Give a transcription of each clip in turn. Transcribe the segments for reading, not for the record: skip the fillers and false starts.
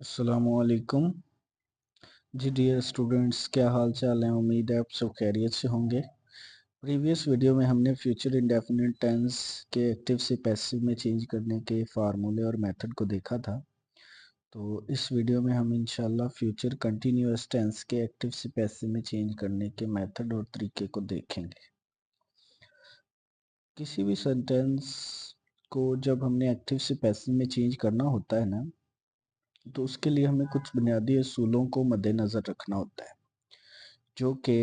अस्सलामुअलैकुम जी dear students, क्या हाल चाल है। उम्मीद है आप सब खैरियत से होंगे। प्रीवियस वीडियो में हमने फ्यूचर इंडेफिनिट टेंस के एक्टिव से पैसिव में चेंज करने के फार्मूले और मेथड को देखा था। तो इस वीडियो में हम इंशाल्लाह फ्यूचर कंटिन्यूअस टेंस के एक्टिव से पैसिव में चेंज करने के मेथड और तरीके को देखेंगे। किसी भी सेंटेंस को जब हमने एक्टिव से पैसिव में चेंज करना होता है ना, तो उसके लिए हमें कुछ बुनियादी असूलों को मद्देनज़र रखना होता है जो कि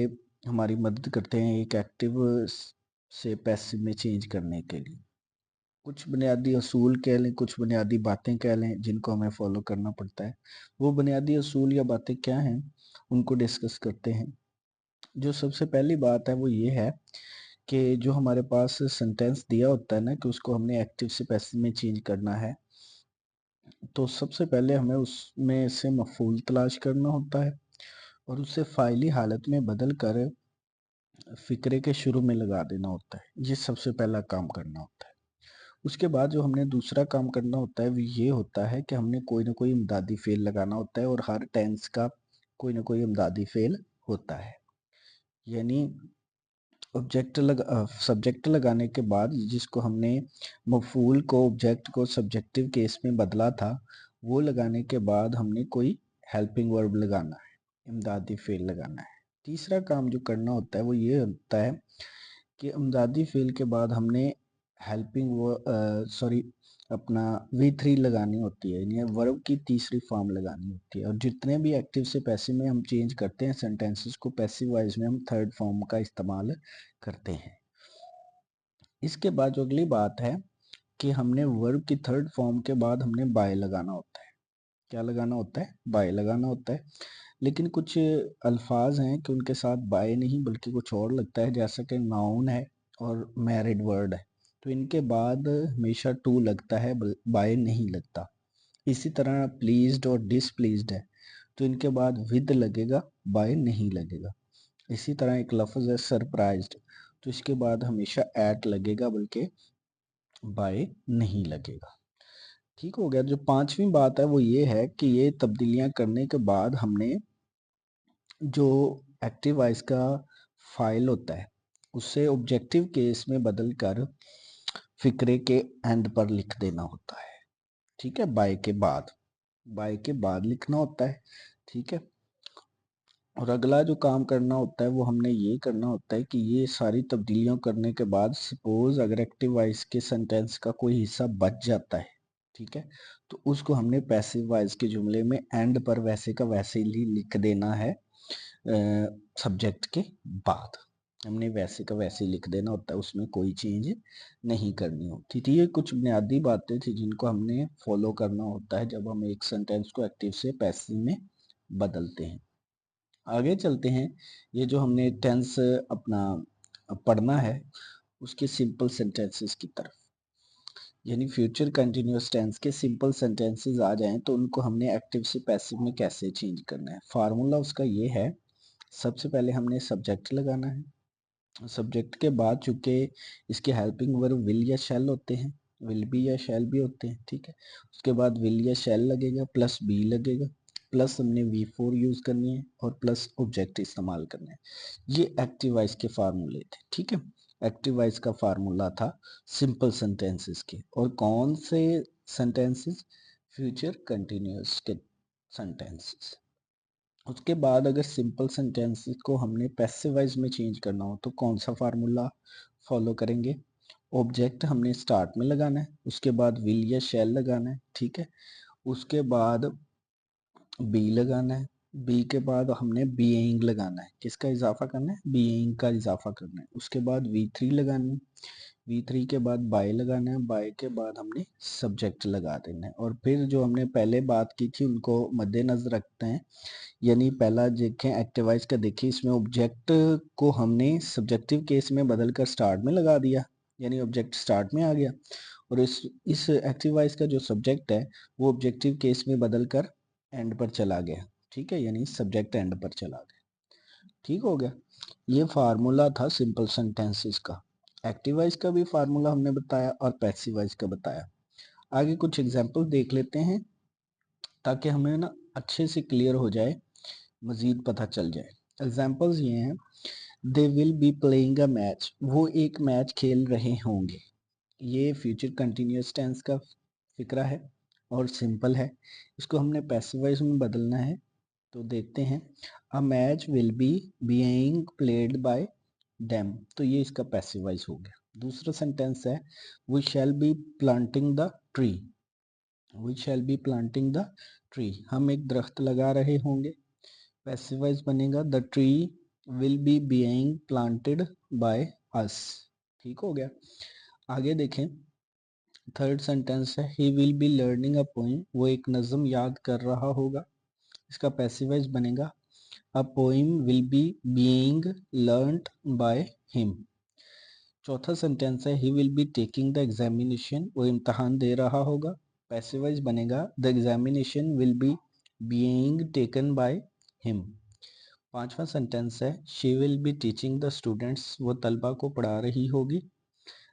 हमारी मदद करते हैं एक एक्टिव से पैसिव में चेंज करने के लिए। कुछ बुनियादी असूल कह लें, कुछ बुनियादी बातें कह लें जिनको हमें फॉलो करना पड़ता है। वो बुनियादी असूल या बातें क्या हैं, उनको डिस्कस करते हैं। जो सबसे पहली बात है वो ये है कि जो हमारे पास सेंटेंस दिया होता है ना कि उसको हमने एक्टिव से पैसिव में चेंज करना है, तो सबसे पहले हमें उसमें से मफूल तलाश करना होता है और उसे फाइली हालत में बदल कर फ़िक्रे के शुरू में लगा देना होता है। ये सबसे पहला काम करना होता है। उसके बाद जो हमने दूसरा काम करना होता है वो ये होता है कि हमने कोई ना कोई इमदादी फ़ेल लगाना होता है और हर टेंस का कोई ना कोई इमदादी फ़ेल होता है। यानी सब्जेक्ट लगाने के बाद जिसको हमने मफ़ूल को ऑब्जेक्ट को सब्जेक्टिव केस में बदला था, वो लगाने के बाद हमने कोई हेल्पिंग वर्ब लगाना है, इमदादी फ़ेल लगाना है। तीसरा काम जो करना होता है वो ये होता है कि इमदादी फ़ेल के बाद हमने अपना V3 लगानी होती है, यानी वर्ब की तीसरी फॉर्म लगानी होती है। और जितने भी एक्टिव से पैसिव में हम चेंज करते हैं सेंटेंसेस को, पैसिव वॉइस में हम थर्ड फॉर्म का इस्तेमाल करते हैं। इसके बाद जो अगली बात है कि हमने वर्ब की थर्ड फॉर्म के बाद हमने बाय लगाना होता है। क्या लगाना होता है? बाय लगाना होता है। लेकिन कुछ अल्फाज हैं कि उनके साथ बाय नहीं बल्कि कुछ और लगता है, जैसा कि नाउन है और मैरिड वर्ड है, तो इनके बाद हमेशा टू लगता है, बाय नहीं लगता। इसी तरह प्लीज्ड और डिसप्लीज्ड है, तो इनके बाद विद लगेगा, बाय नहीं लगेगा। इसी तरह एक लफ्ज़ है सरप्राइज्ड, तो इसके बाद हमेशा एट लगेगा बल्कि बाय नहीं लगेगा। ठीक हो गया। जो पांचवी बात है वो ये है कि ये तब्दीलियां करने के बाद हमने जो एक्टिव वॉइस का फाइल होता है उसे ऑब्जेक्टिव केस में बदल कर फिक्रे के एंड पर लिख देना होता है। ठीक है, बाय के बाद लिखना होता है। ठीक है। और अगला जो काम करना होता है वो हमने ये करना होता है कि ये सारी तब्दीलियां करने के बाद सपोज अगर एक्टिव वॉइस के सेंटेंस का कोई हिस्सा बच जाता है, ठीक है, तो उसको हमने पैसिव वॉइस के जुमले में एंड पर वैसे का वैसे ही लिख देना है। सब्जेक्ट के बाद हमने वैसे का वैसे ही लिख देना होता है, उसमें कोई चेंज नहीं करनी होती थी। ये कुछ बुनियादी बातें थी जिनको हमने फॉलो करना होता है जब हम एक सेंटेंस को एक्टिव से पैसिव में बदलते हैं। आगे चलते हैं। ये जो हमने टेंस अपना पढ़ना है उसके सिंपल सेंटेंसेस की तरफ, यानी फ्यूचर कंटिन्यूअस टेंस के सिंपल सेंटेंसेस आ जाएं तो उनको हमने एक्टिव से पैसिव में कैसे चेंज करना है। फार्मूला उसका ये है, सबसे पहले हमने सब्जेक्ट लगाना है। सब्जेक्ट के बाद चूंकि इसके हेल्पिंग वर्ब विल या शैल होते हैं, विल भी या शैल भी होते हैं, ठीक है, उसके बाद विल या शैल लगेगा प्लस बी लगेगा, प्लस हमने V4 यूज करनी है और प्लस ऑब्जेक्ट इस्तेमाल करना है। ये एक्टिव वॉइस के फार्मूले थे। ठीक है, एक्टिव वॉइस का फार्मूला था सिंपल सेंटेंसेस के। और कौन से सेंटेंसेस? फ्यूचर कंटिन्यूअस के सेंटेंसेस। उसके बाद अगर सिंपल सेंटेंसेस को हमने पैसिव वॉइस में चेंज करना हो तो कौन सा फार्मूला फॉलो करेंगे? ऑब्जेक्ट हमने स्टार्ट में लगाना है, उसके बाद विल या शैल लगाना है, ठीक है, उसके बाद बी लगाना है, बी के बाद हमने बीइंग लगाना है। किसका इजाफा करना है? बीइंग का इजाफा करना है। उसके बाद V3 लगाना है, V3 के बाद बाय लगाना है, बाय के बाद हमने सब्जेक्ट लगा देना है। और फिर जो हमने पहले बात की थी उनको मद्देनजर रखते हैं। यानी पहला देखें एक्टिव वॉइस का, देखिए इसमें ऑब्जेक्ट को हमने सब्जेक्टिव केस में बदल कर स्टार्ट में लगा दिया, यानी ऑब्जेक्ट स्टार्ट में आ गया। और इस एक्टिव वॉइस का जो सब्जेक्ट है वो ऑब्जेक्टिव केस में बदल कर एंड पर चला गया। ठीक है, यानी सब्जेक्ट एंड पर चला गया। ठीक हो गया। ये फार्मूला था सिंपल सेंटेंसेस का। एक्टिव वॉइस का भी फार्मूला हमने बताया और पैसिव वॉइस का बताया। आगे कुछ एग्जांपल देख लेते हैं ताकि हमें ना अच्छे से क्लियर हो जाए, मज़ीद पता चल जाए। एग्जांपल्स ये हैं, they will be playing a match, वो एक मैच खेल रहे होंगे। ये फ्यूचर कंटिन्यूअस टेंस का फिक्रा है और सिंपल है। इसको हमने पैसिव वॉइस में बदलना है, तो देखते हैं। A match will be being played by them, तो ये इसका पैसिव वॉइस हो गया। दूसरा सेंटेंस है, we shall be planting the tree, we shall be planting the tree, हम एक दरख्त लगा रहे होंगे। पैसिव वॉइस बनेगा, the tree will be being planted by us. ठीक हो गया। आगे देखें, थर्ड सेंटेंस है, he will be learning a poem, वो एक नज़म याद कर रहा होगा। इसका पैसिव वॉइस बनेगा, a poem will be being learned bye him. चौथा सेंटेंस है, he will B taking the examination, वो इम्तहान दे रहा होगा। पैसिव वॉइस बनेगा, the examination will be being taken by him. पांचवा सेंटेंस है, she will be teaching the students, वो तलबा को पढ़ा रही होगी।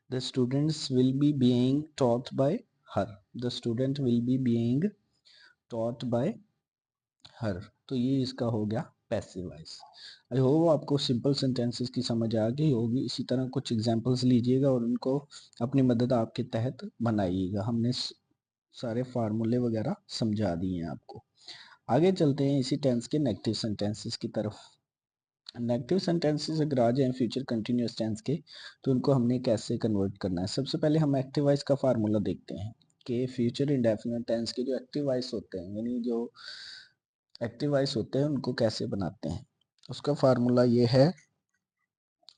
The students will be being taught by her. The student will be being taught by her. तो ये इसका हो गया पैसिव वॉइस। आई होप आपको सिंपल सेंटेंसेस की समझ आ गई होगी। इसी तरह कुछ एग्जांपल्स लीजिएगा और उनको अपनी मदद आपके तहत बनाइएगा। हमने सारे फार्मूले वगैरह समझा दिए हैं आपको। आगे चलते हैं इसी टेंस के नेगेटिव सेंटेंसेस की तरफ। नेगेटिव सेंटेंसेस अगर आ जाए फ्यूचर कंटिन्यूअस टेंस के, तो उनको हमने कैसे कन्वर्ट करना है। सबसे पहले हम एक्टिव वॉइस का फार्मूला देखते हैं कि फ्यूचर इंडेफिनिट टेंस के जो एक्टिव वॉइस होते हैं, यानी जो एक्टिव वॉइस होते हैं, उनको कैसे बनाते हैं। उसका फार्मूला ये है,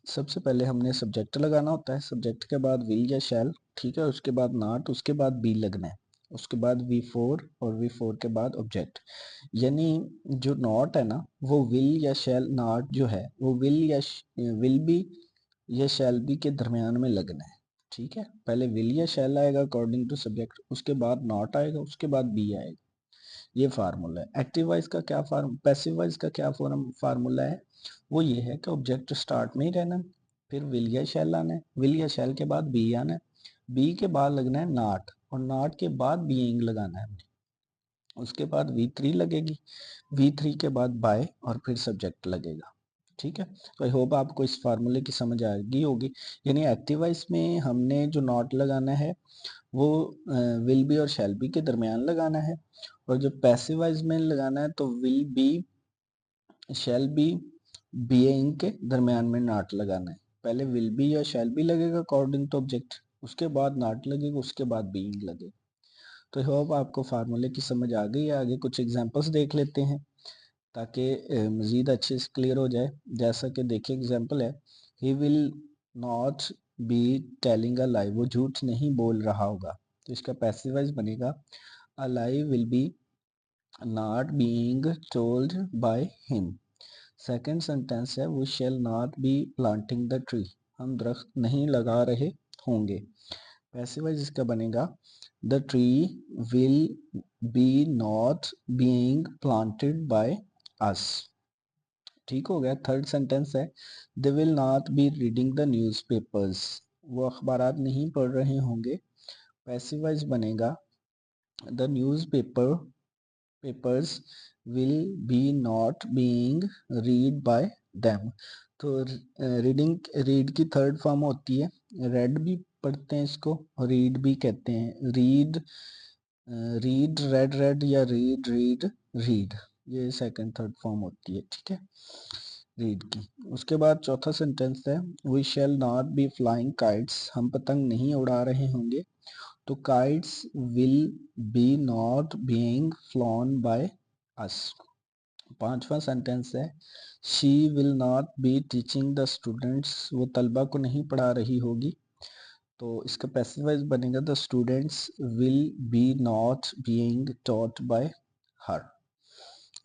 सबसे पहले हमने सब्जेक्ट लगाना होता है, सब्जेक्ट के बाद विल या शैल, ठीक है, उसके बाद नॉट, उसके बाद बी लगना है, उसके बाद V4 और V4 के बाद ऑब्जेक्ट। यानी जो नॉट है ना, वो विल या शैल, नॉट जो है वो विल बी या शैल बी के दरमियान में लगना है। ठीक है, पहले विल या शैल आएगा अकॉर्डिंग टू सब्जेक्ट, उसके बाद नॉट आएगा, उसके बाद बी आएगा। ये फार्मूला है। एक्टिव वॉइस का क्या पैसिव वॉइस का क्या फार्मूला है, वो ये है कि ऑब्जेक्ट स्टार्ट में ही रहना है, फिर विल या शैल आना है, विल या शैल के बाद बी आना है, बी के बाद लगना है नॉट, और नॉट के बाद बीइंग लगाना है हमने, उसके बाद V3 लगेगी, V3 के बाद बाय और फिर सब्जेक्ट लगेगा। ठीक है, तो आई होप आपको इस फार्मूले की समझ आ गई होगी। यानी एक्टिव वॉइस में हमने जो नॉट लगाना है वो विल बी और शैल बी के दरमियान लगाना है, और जो पैसिव वॉइस में लगाना है तो will B shall be being के दरमियान में नॉट लगाना है। पहले विल बी या शैल बी लगेगा अकॉर्डिंग टू ऑब्जेक्ट, उसके बाद नॉट लगेगा, उसके बाद बीइंग लगेगा। तो आई होप आपको फार्मूले की समझ आ गई है। आगे कुछ एग्जांपल्स देख लेते हैं ताकि मज़ीद अच्छे से क्लियर हो जाए। जैसा कि देखिए एग्जांपल है, he will not be telling a lie, वो झूठ नहीं बोल रहा होगा। तो इसका पैसिव वॉइस बनेगा, a lie will be not being told by him. Second sentence है, we shall not be planting the tree, हम दरख्त नहीं लगा रहे होंगे। पैसिव वॉइस इसका बनेगा, the tree will be not being planted by us. ठीक हो गया। थर्ड सेंटेंस है, they will not be reading the newspapers, वो अखबारात नहीं पढ़ रहे होंगे। पैसिव वॉइस बनेगा, the newspaper papers will be not being read by them. तो रीड की थर्ड फॉर्म होती है, रेड भी पढ़ते हैं इसको, रीड भी कहते हैं। रीड रेड रेड, या रीड रीड रीड, ये सेकंड थर्ड फॉर्म होती है। ठीक है, रीड की। उसके बाद चौथा सेंटेंस है, we shall not be flying kites, हम पतंग नहीं उड़ा रहे होंगे। तो kites will be not being flown by us. पांचवा सेंटेंस है, she will not be teaching the students, वो तलबा को नहीं पढ़ा रही होगी। तो इसका पैसिव वॉइस बनेगा, the students will be not being taught by her.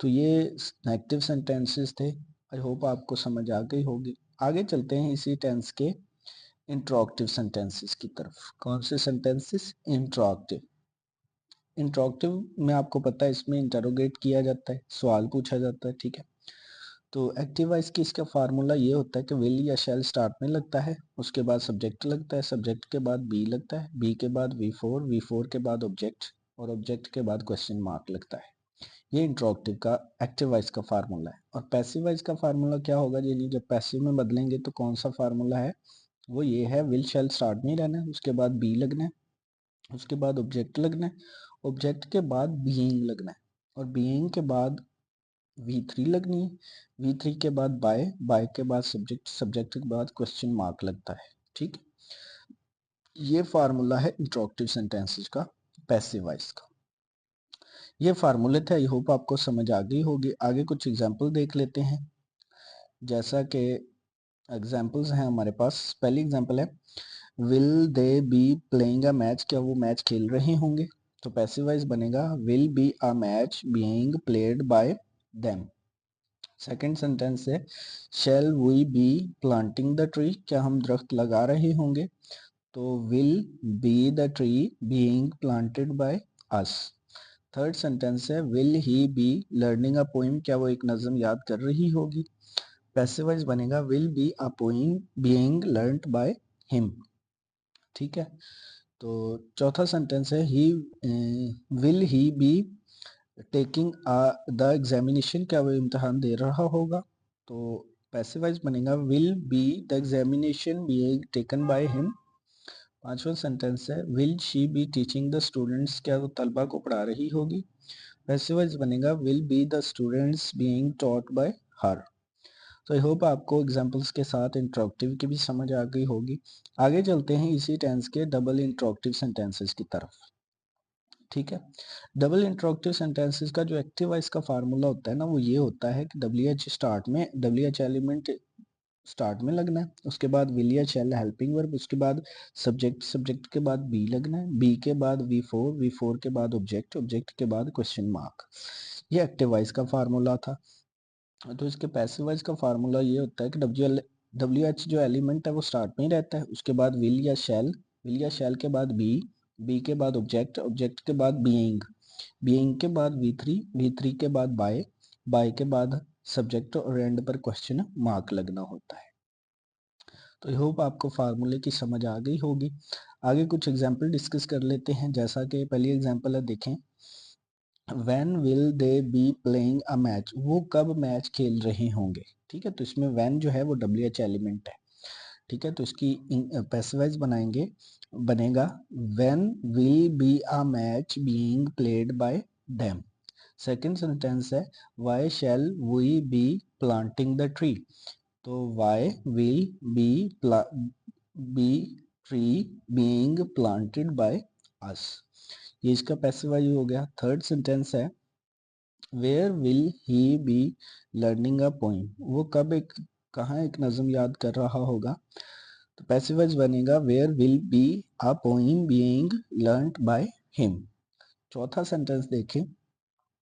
तो ये नेगेटिव सेंटेंसेस थे। आई होप आपको समझ आ गई होगी। आगे चलते हैं इसी टेंस के इंट्रोगेटिव सेंटेंसेस की तरफ। कौन से सेंटेंसेस? इंट्रोगेटिव। इंट्रोगेटिव में आपको पता है इसमें इंटरोगेट किया जाता है, सवाल पूछा जाता है। ठीक है, तो एक्टिव वॉइस की इसका फार्मूला ये होता है कि विल या शैल स्टार्ट में लगता है, उसके बाद सब्जेक्ट लगता है, सब्जेक्ट के बाद बी लगता है, बी के बाद V4, V4 के बाद ऑब्जेक्ट, और ऑब्जेक्ट के बाद क्वेश्चन मार्क लगता है। ये इंट्रोगेटिव का एक्टिव वॉइस का फार्मूला है। और पैसिव वॉइस का फार्मूला क्या होगा जी, जब पैसिव में बदलेंगे तो कौन सा फार्मूला है, वो ये है, विल शैल स्टार्ट में ही रहना है, उसके बाद बी लगना है, उसके बाद ऑब्जेक्ट लगना है, ऑब्जेक्ट के बाद बीइंग लगना है, और बीइंग के बाद V3 लगनी है, V3 के बाद बाय के बाद सब्जेक्ट, सब्जेक्ट के बाद क्वेश्चन मार्क लगता है। ठीक, ये फार्मूला है इंट्रोगेटिव सेंटेंसेस का, पैसिव वॉइस का। ये फार्मूले थे, आई होप आपको समझ आ गई होगी। आगे कुछ एग्जाम्पल देख लेते हैं। जैसा कि एग्जाम्पल्स हैं हमारे पास, पहली एग्जाम्पल है, will they be playing a match, क्या वो मैच खेल रहे होंगे, तो पैसिव वॉइस बनेगा will be a match being played by them. Second sentence है, shall we be planting the tree, क्या हम दरख्त लगा रहे होंगे, तो will be the tree being planted by us. Third sentence है, will he be learning a poem, क्या वो एक नज़म याद कर रही होगी, पैसिव वॉइस बनेगा will be a poem being learned by him. ठीक है, तो चौथा सेंटेंस है, he will he be taking the examination, क्या वो इम्तहान दे रहा होगा, तो पैसिव वॉइस बनेगा will be the examination being taken by him. पांचवा सेंटेंस है, will she be teaching the students, क्या वो तलबा को पढ़ा रही होगी, पैसिव वॉइस बनेगा will be the students being taught by her. तो आई होप आपको एग्जांपल्स के साथ इंट्रोगेटिव की भी समझ आ गई होगी। आगे चलते हैं इसी टेंस के डबल इंट्रोगेटिव सेंटेंसेस की तरफ। ठीक है, डबल इंट्रोगेटिव सेंटेंसेस का जो एक्टिव वॉइस का फार्मूला होता है ना, वो ये होता है कि WH स्टार्ट में, WH एलिमेंट स्टार्ट में लगना है, उसके बाद विल या शैल हेल्पिंग वर्ब, उसके बाद सब्जेक्ट, सब्जेक्ट के बाद बी लगना है, बी के बाद V4, V4 के बाद ऑब्जेक्ट, ऑब्जेक्ट के बाद क्वेश्चन मार्क। ये एक्टिव वॉइस का फार्मूला था। तो इसके पैसिव वॉइस का फार्मूला ये होता है कि WH जो एलिमेंट है वो स्टार्ट में ही रहता है, उसके बाद विल या शैल, विल या शैल के बाद बी, बी के बाद ऑब्जेक्ट, ऑब्जेक्ट के बाद बीइंग, बीइंग के बाद V3, V3 के बाद बाय के बाद सब्जेक्ट, और एंड पर क्वेश्चन मार्क लगना होता है। तो आई होप आपको फार्मूले की समझ आ गई होगी। आगे कुछ एग्जाम्पल डिस्कस कर लेते हैं। जैसा कि पहली एग्जाम्पल है, देखें, When will they be playing a match, वो कब मैच खेल रहे होंगे। ठीक है, तो इसमें when जो है वो WH एलिमेंट है। ठीक है, तो इसकी पैसिव वॉइस बनाएंगे, बनेगा when will be a match being played by them। Second sentence है, why shall we be planting the tree, तो why will be tree being planted by us, ये इसका पैसिव वॉइस हो गया। थर्ड सेंटेंस है, where will he be learning a poem, वो कब कहाँ एक नज़म याद कर रहा होगा, तो पैसिव वॉइस बनेगा where will be a poem being learned by him. चौथा सेंटेंस देखें,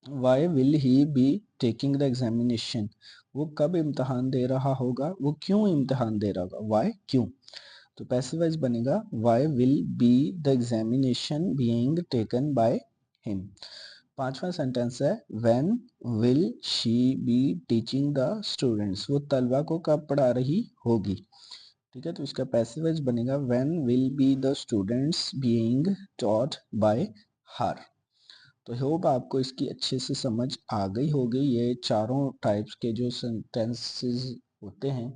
why will he be taking the examination, वो कब इम्तहान दे रहा होगा, वो क्यों इम्तहान दे रहा होगा, वाई क्यों, तो पैसिव वॉइस बनेगा why will be the examination being taken by him. पांचवा सेंटेंस है, when will she be teaching the students, वो तलबा को कब पढ़ा रही होगी। ठीक है, तो इसका पैसिव वॉइस बनेगा when will be the students being taught by her. तो होप आपको इसकी अच्छे से समझ आ गई होगी। ये चारों टाइप्स के जो सेंटेंसेस होते हैं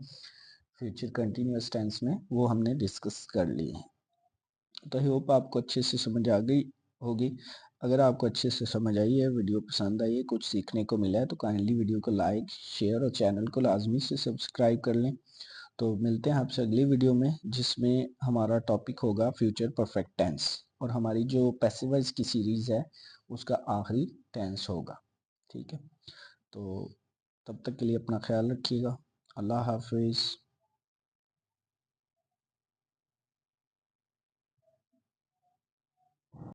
फ्यूचर कंटिन्यूअस टेंस में, वो हमने डिस्कस कर लिए हैं। तो आई होप आपको अच्छे से समझ आ गई होगी। अगर आपको अच्छे से समझ आई है, वीडियो पसंद आई है, कुछ सीखने को मिला है, तो काइंडली वीडियो को लाइक, शेयर और चैनल को लाजमी से सब्सक्राइब कर लें। तो मिलते हैं आपसे अगली वीडियो में, जिसमें हमारा टॉपिक होगा फ्यूचर परफेक्ट टेंस, और हमारी जो पैसिव वॉइस की सीरीज़ है उसका आखिरी टेंस होगा। ठीक है, तो तब तक के लिए अपना ख्याल रखिएगा। अल्लाह हाफिज़।